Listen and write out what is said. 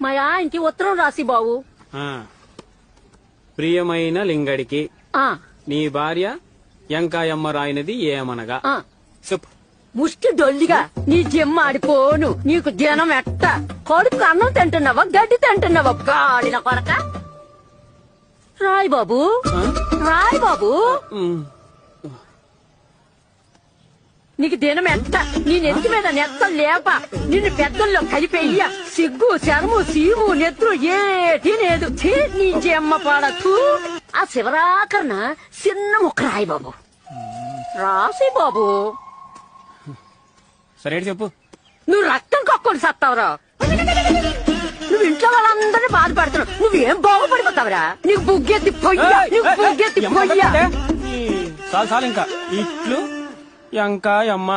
మా ఆయనకి ఉత్తరం రాసి బావు. ప్రియమైన లింగడికి ఆ నీ భార్య ఎంకాయమ్మ రాయినది ఏమనగా ఆ చెప్పు. ముష్టి డొల్లిగా నీ జిమ్మ ఆడిపోను. నీకు జనం ఎట్ట కొడుకు అన్నం తింటున్నావా గడ్డి తింటున్నావా గాడిన కొరక. రాయ్ బాబు రాయ్ బాబు. నీకు దినం ఎట్ట నీ నెత్తి మీద నెత్త లేప నిన్ను పెద్దల్లో కలిపెయ్య సిగ్గు శరము సీము నెత్తురు ఏటి లేదు. నీ జమ్మ పాడచ్చు. ఆ శివరాకరణ చిన్న ముక్క రాయి బాబు. రాసి బాబు. సరే చెప్పు. నువ్వు రక్తం కక్కుని సత్తావురా. నువ్వు ఇంట్లో వాళ్ళందరినీ బాధపడుతున్నావు. నువ్వేం బాగుపడిపోతావురా. నీకు బుగ్గెత్తి పొయ్యా. నీకు బుగ్గెత్తి పొయ్యా. చాలు చాలు ఇంకా ఇట్లు ఎంకాయమ్మ.